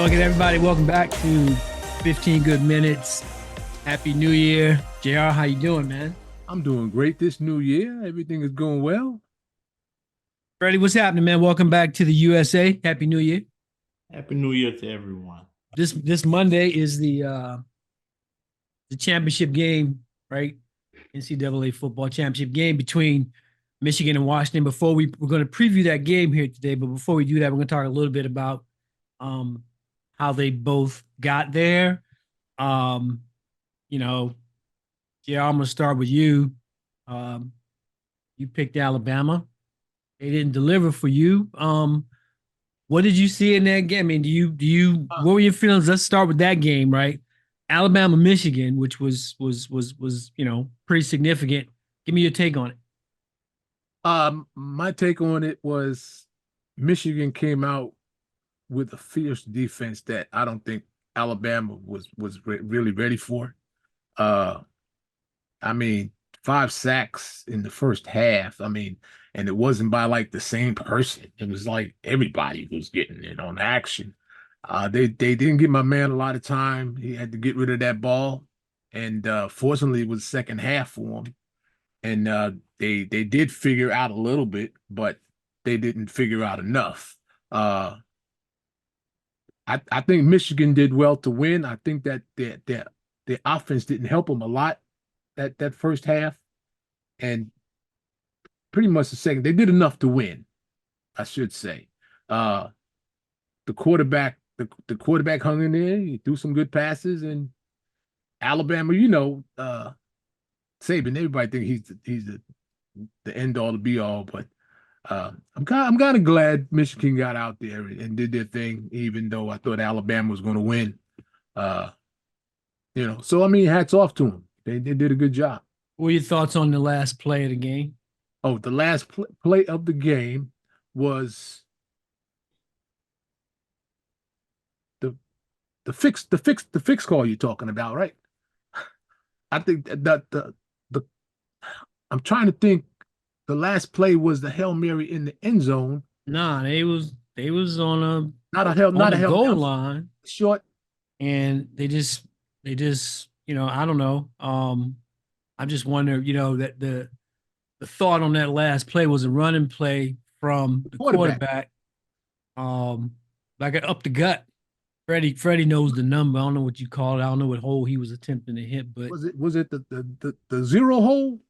Welcome, everybody. Welcome back to 15 Good Minutes. Happy New Year. JR, how you doing, man? I'm doing great this new year. Everything is going well. Freddie, what's happening, man? Welcome back to the USA. Happy New Year. Happy New Year to everyone. This Monday is the championship game, right? NCAA Football Championship game between Michigan and Washington. We're going to preview that game here today, but before we do that, we're going to talk a little bit about how they both got there. Um, you know, yeah, I'm gonna start with you. You picked Alabama. They didn't deliver for you. What did you see in that game? I mean, what were your feelings? Let's start with that game, right? Alabama, Michigan, which was pretty significant. Give me your take on it. My take on it was Michigan came out with a fierce defense that I don't think Alabama was really ready for. Uh, I mean, 5 sacks in the first half. I mean, and it wasn't by like the same person. It was like everybody was getting in on action. They didn't give my man a lot of time. He had to get rid of that ball, and fortunately, it was the second half for him. And they did figure out a little bit, but they didn't figure out enough. I think Michigan did well to win. I think that their offense didn't help them a lot that first half, and pretty much the second they did enough to win, I should say. Uh, the quarterback hung in there. He threw some good passes, and Alabama, Saban. Everybody think he's the end all, the be all, but I'm kind of glad Michigan got out there and did their thing, even though I thought Alabama was going to win. Uh, so I mean, hats off to them. They did a good job. What were your thoughts on the last play of the game? Oh, the last play of the game was the the fix call you're talking about, right? I think that the I'm trying to think. The last play was the Hail Mary in the end zone. Nah, they was on Not a the Hail goal Mary. line, Short. and they just I don't know. I just wonder, that the thought on that last play was a running play from the Quarterback. quarterback, like up the gut. Freddie knows the number. I don't know what you call it. I don't know what hole he was attempting to hit, but Was it the zero hole?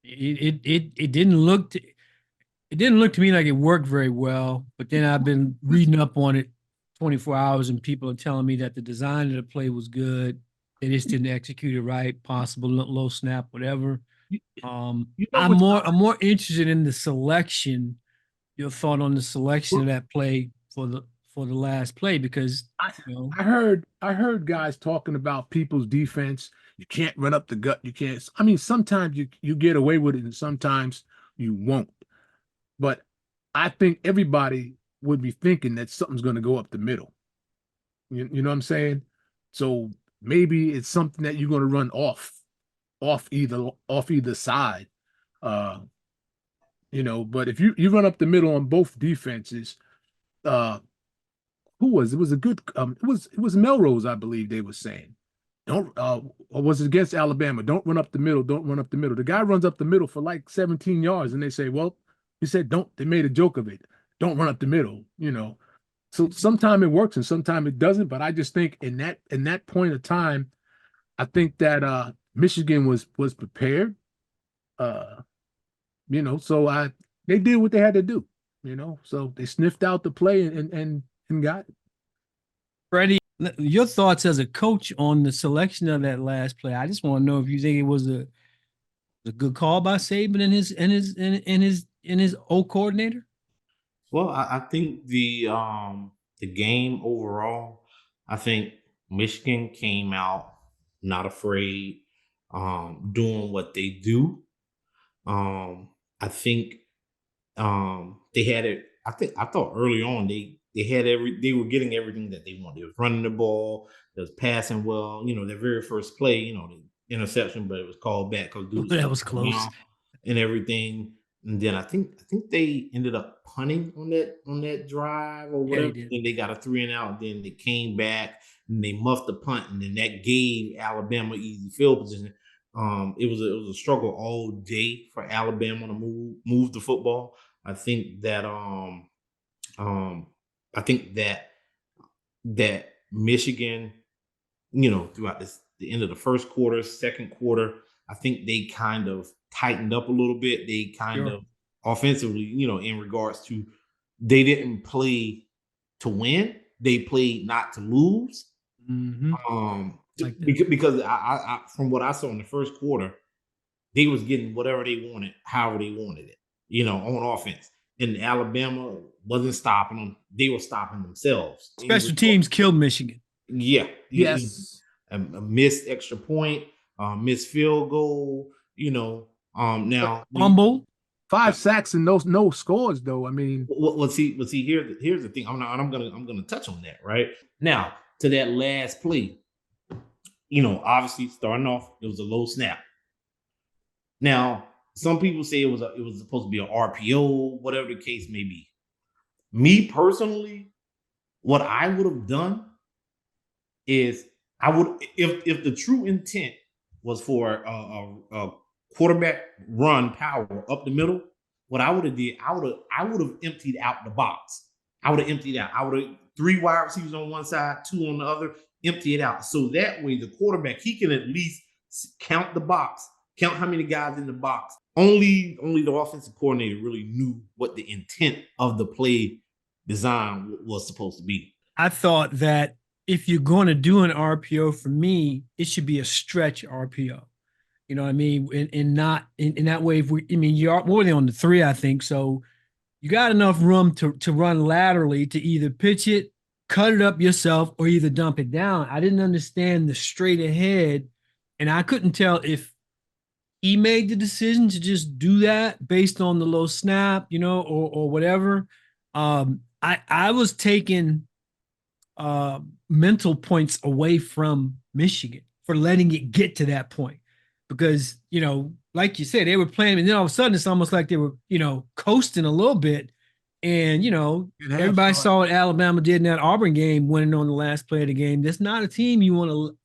it didn't look to me like it worked very well. But then I've been reading up on it 24 hours, and people are telling me that the design of the play was good. They just didn't execute it right. Possible low snap, whatever. You, Um, you know I'm what's more interested in the selection. Your thought on the selection of that play for the last play, because I, you know I heard guys talking about people's defense. You can't run up the gut. You can't. I mean, sometimes you get away with it, and sometimes you won't. But I think everybody would be thinking that something's going to go up the middle. You know what I'm saying? So maybe it's something that you're going to run off either side. Uh, but if you run up the middle on both defenses, uh, who was it? Was a good it was Melrose, I believe they were saying. Don't or was it against Alabama? Don't run up the middle, don't run up the middle. The guy runs up the middle for like 17 yards, and they say, well, he said, don't, they made a joke of it. Don't run up the middle. So sometimes it works and sometimes it doesn't. But I just think in that point of time, I think that Michigan was prepared. Uh, so they did what they had to do. So they sniffed out the play and got it. Freddie, your thoughts as a coach on the selection of that last play. I just want to know if you think it was a good call by Saban and his old coordinator. Well, I think the game overall, I think Michigan came out not afraid, doing what they do. I think they had it. I thought early on they were getting everything that they wanted. They was running the ball, they was passing well. Their very first play, the interception, but it was called back because dudes That started was coming close. out and everything. And then I think they ended up punting on that drive or Yeah, they whatever. did. Then they got a 3-and-out. Then they came back and they muffed the punt, and then that gave Alabama easy field position. It was a struggle all day for Alabama to move the football. I think that um I think that Michigan, throughout the end of the first quarter, second quarter, I think they kind of tightened up a little bit. They kind Sure. of offensively, in regards to they didn't play to win, they played not to lose. Mm-hmm. Like that. Because I from what I saw in the first quarter, they was getting whatever they wanted, however they wanted it, on offense. And Alabama wasn't stopping them; they were stopping themselves. Special teams killed Michigan. Yeah, Yes. a missed extra point, missed field goal. Now Fumble. 5 sacks and no scores though. I mean, see. Here's the thing. I'm gonna touch on that right now to that last play. Obviously starting off, it was a low snap. Now, some people say it was supposed to be an RPO, whatever the case may be. Me personally, what I would have done is I would if the true intent was for a quarterback run power up the middle, what I would have did, I would have emptied out the box. I would have emptied out. I would have 3 wide receivers on one side, 2 on the other, empty it out. So that way the quarterback, he can at least count the box, count how many guys in the box. Only the offensive coordinator really knew what the intent of the play design was supposed to be. I thought that if you're going to do an RPO, for me, it should be a stretch RPO. You know what I mean? And not in that way. You're more than on the 3, I think. So you got enough room to run laterally to either pitch it, cut it up yourself, or either dump it down. I didn't understand the straight ahead, and I couldn't tell if he made the decision to just do that based on the low snap, or whatever. I was taking mental points away from Michigan for letting it get to that point. Because, like you said, they were playing, and then all of a sudden it's almost like they were, coasting a little bit. And, everybody saw what Alabama did in that Auburn game, winning on the last play of the game. That's not a team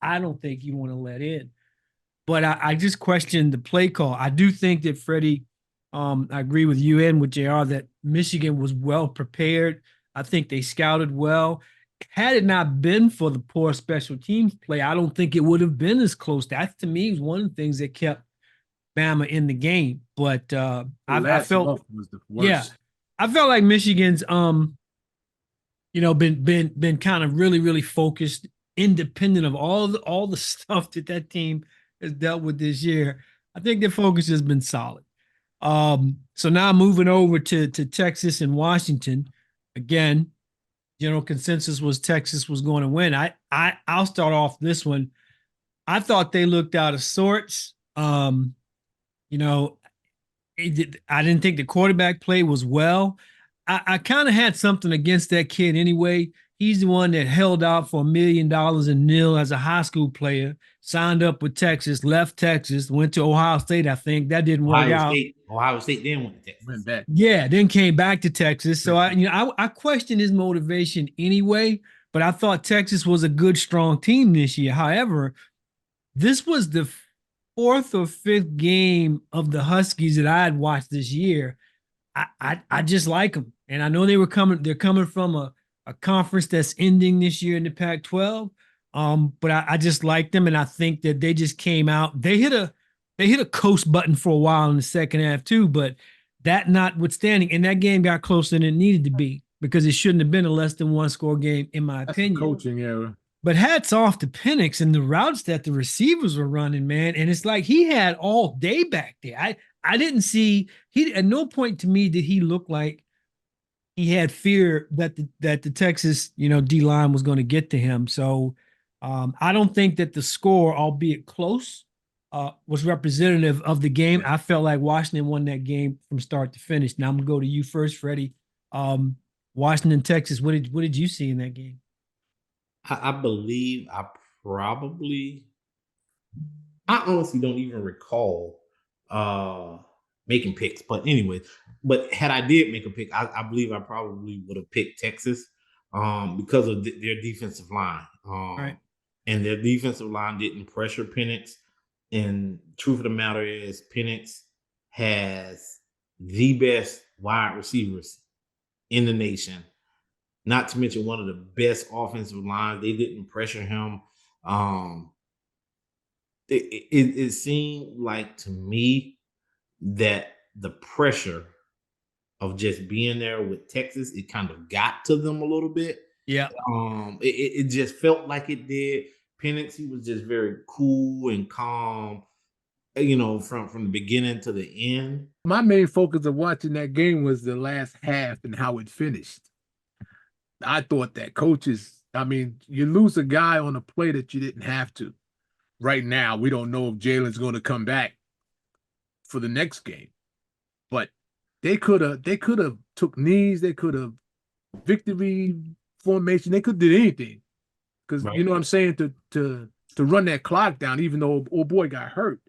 I don't think you want to let in. But I just questioned the play call. I do think that Freddie, I agree with you and with JR that Michigan was well prepared. I think they scouted well. Had it not been for the poor special teams play, I don't think it would have been as close. That to me is one of the things that kept Bama in the game. But I felt month was the worst. I felt like Michigan's been kind of really, really focused, independent of all the stuff that team has dealt with this year. I think their focus has been solid. So now moving over to Texas and Washington. Again, general consensus was Texas was going to win. I'll start off this one. I thought they looked out of sorts. You know, I didn't think the quarterback play was well. I kind of had something against that kid anyway. He's the one that held out for $1 million in nil as a high school player, signed up with Texas, left Texas, went to Ohio State, I think. That didn't work out. Ohio State then went to Texas. Went back. Yeah, then came back to Texas. So I questioned his motivation anyway, but I thought Texas was a good, strong team this year. However, this was the 4th or 5th game of the Huskies that I had watched this year. I just like them, and I know they're coming from a conference that's ending this year in the Pac-12. But I just like them, and I think that they just came out. They hit a coast button for a while in the second half too, but that notwithstanding, and that game got closer than it needed to be because it shouldn't have been a less than 1 score game, in my opinion. Coaching error. But hats off to Penix and the routes that the receivers were running, man. And it's like he had all day back there. I didn't see at no point to me did he look like he had fear that the Texas, D line was going to get to him. So I don't think that the score, albeit close, was representative of the game. Yeah. I felt like Washington won that game from start to finish. Now I'm gonna go to you first, Freddie. Washington, Texas. What did you see in that game? I believe I honestly don't even recall. making picks. But anyway, but had I did make a pick, I believe I probably would have picked Texas because of their defensive line. Right. And their defensive line didn't pressure Penix. And truth of the matter is, Penix has the best wide receivers in the nation. Not to mention one of the best offensive lines. They didn't pressure him. It seemed like to me that the pressure of just being there with Texas, it kind of got to them a little bit. Yeah. It just felt like it did. Penix, he was just very cool and calm, from the beginning to the end. My main focus of watching that game was the last half and how it finished. I thought that you lose a guy on a play that you didn't have to. Right now, we don't know if Jalen's going to come back for the next game, but they could have took knees, they could have victory formation, they could have did anything because Right. you know what I'm saying to run that clock down, even though old boy got hurt.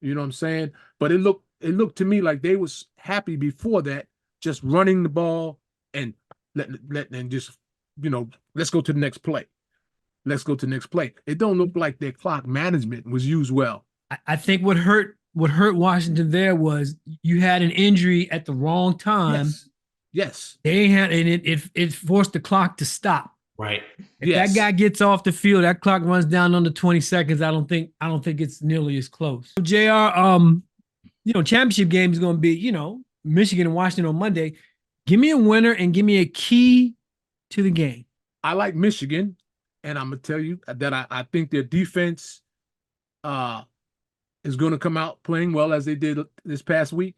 You know what I'm saying? But it looked to me like they was happy before that, just running the ball and letting just let's go to the next play. Let's go to the next play. It don't look like their clock management was used well. I think what hurt Washington there was you had an injury at the wrong time. Yes. They had, and it forced the clock to stop. Right. If that guy gets off the field, that clock runs down under 20 seconds. I don't think it's nearly as close. So JR, championship game is going to be, Michigan and Washington on Monday. Give me a winner and give me a key to the game. I like Michigan, and I'm gonna tell you that I think their defense is going to come out playing well as they did this past week,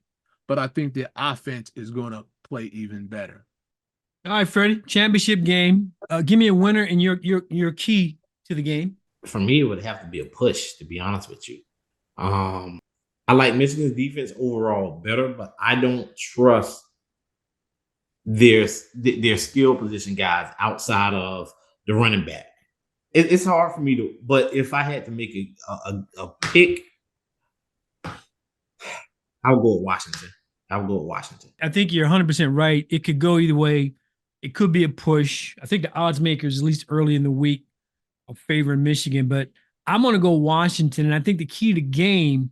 but I think their offense is going to play even better. All right, Freddie, championship game. Give me a winner and your key to the game. For me, it would have to be a push, to be honest with you. I like Michigan's defense overall better, but I don't trust their skill position guys outside of the running back. It's hard for me to, but if I had to make a pick, I would go with Washington. I think you're 100% right. It could go either way. It could be a push. I think the odds makers, at least early in the week, are favoring Michigan, but I'm going to go Washington. And I think the key to the game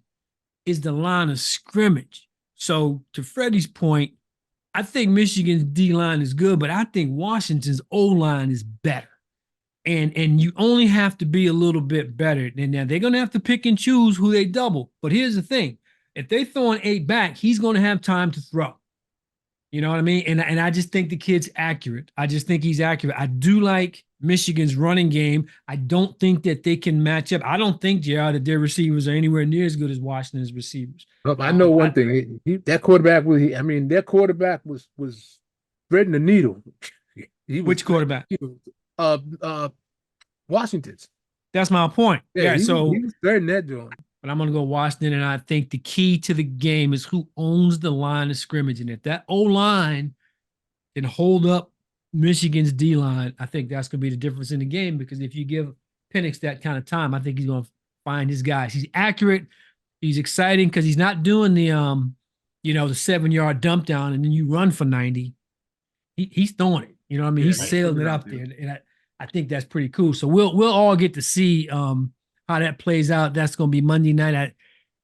is the line of scrimmage. So to Freddie's point, I think Michigan's D-line is good, but I think Washington's O-line is better. And you only have to be a little bit better. And now they're going to have to pick and choose who they double. But here's the thing. If they throw an 8 back, he's going to have time to throw. You know what I mean? And I just think the kid's accurate. I just think he's accurate. I do like Michigan's running game. I don't think that they can match up. I don't think, JR, that their receivers are anywhere near as good as Washington's receivers. I know one thing. Their quarterback was threading the needle. Which quarterback? Washington's. That's my point. Yeah, he so was threading that joint. But I'm going to go Washington, and I think the key to the game is who owns the line of scrimmage. And if that O-line can hold up Michigan's D-line, I think that's going to be the difference in the game, because if you give Penix that kind of time, I think he's going to find his guys. He's accurate. He's exciting because he's not doing the 7-yard dump down and then you run for 90. He's throwing it. You know what I mean? He's sailing it up there. And I think that's pretty cool. So we'll all get to see how that plays out. That's going to be Monday night at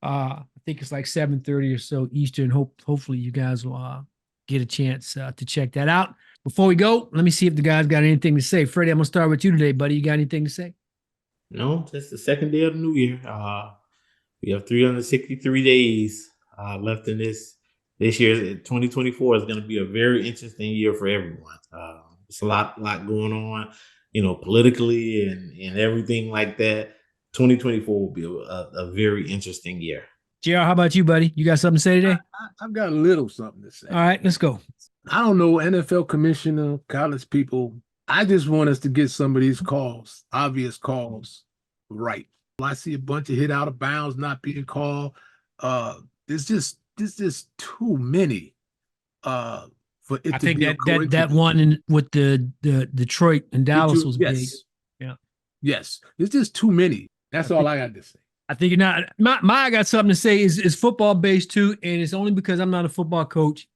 I think it's like 7:30 or so Eastern. Hopefully you guys will get a chance to check that out. Before we go, let me see if the guys got anything to say. Freddie, I'm going to start with you today, buddy. You got anything to say? No, just the second day of the new year. We have 363 days left in this year. 2024 is going to be a very interesting year for everyone. It's a lot going on, politically and everything like that. 2024 will be a very interesting year. JR, how about you, buddy? You got something to say today? I've got a little something to say. All right, let's go. I don't know, NFL commissioner, college people. I just want us to get some of these calls, obvious calls, right. I see a bunch of hit out of bounds not being called. There's just too many. For it I to think be that one with the Detroit and Dallas was big. Yes. It's just too many. That's all I got to say. I think you're not. I got something to say is football based too, and it's only because I'm not a football coach.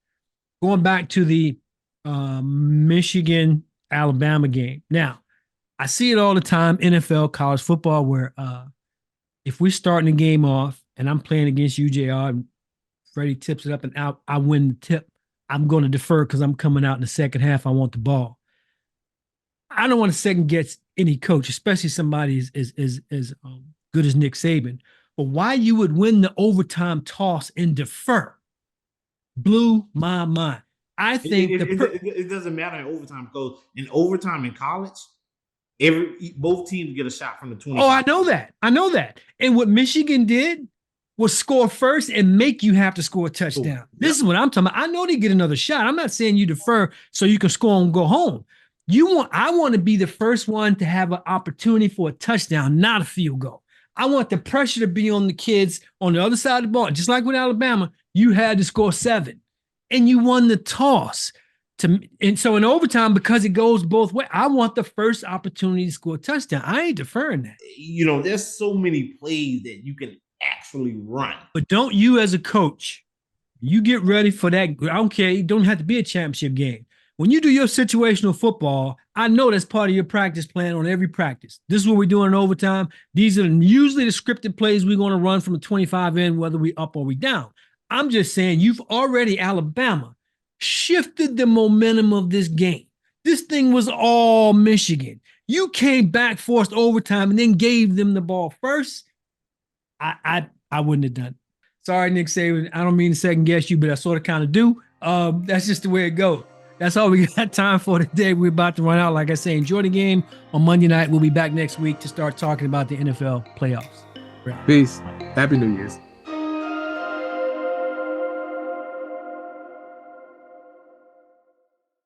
Going back to the Michigan Alabama game. Now, I see it all the time, NFL, college football, where if we're starting the game off and I'm playing against UJR and Freddie tips it up and out, I win the tip. I'm going to defer because I'm coming out in the second half. I want the ball. I don't want to second guess any coach, especially somebody as good as Nick Saban. But why you would win the overtime toss and defer blew my mind. I think it doesn't matter in overtime because in overtime in college, both teams get a shot from the 20. Oh, I know that. And what Michigan did was score first and make you have to score a touchdown. This is what I'm talking about. I know they get another shot. I'm not saying you defer so you can score and go home. I want to be the first one to have an opportunity for a touchdown, not a field goal. I want the pressure to be on the kids on the other side of the ball. Just like with Alabama, you had to score 7 and you won the toss. And so in overtime, because it goes both ways, I want the first opportunity to score a touchdown. I ain't deferring that. There's so many plays that you can actually run. But don't you as a coach, you get ready for that. I don't care. It don't have to be a championship game. When you do your situational football, I know that's part of your practice plan on every practice. This is what we're doing in overtime. These are usually the scripted plays we're going to run from a 25 in, whether we up or we down. I'm just saying you've already, Alabama, shifted the momentum of this game. This thing was all Michigan. You came back, forced overtime, and then gave them the ball first. I wouldn't have done it. Sorry, Nick Saban. I don't mean to second guess you, but I sort of kind of do. That's just the way it goes. That's all we got time for today. We're about to run out. Like I say, enjoy the game on Monday night. We'll be back next week to start talking about the NFL playoffs. Peace. Happy New Year's.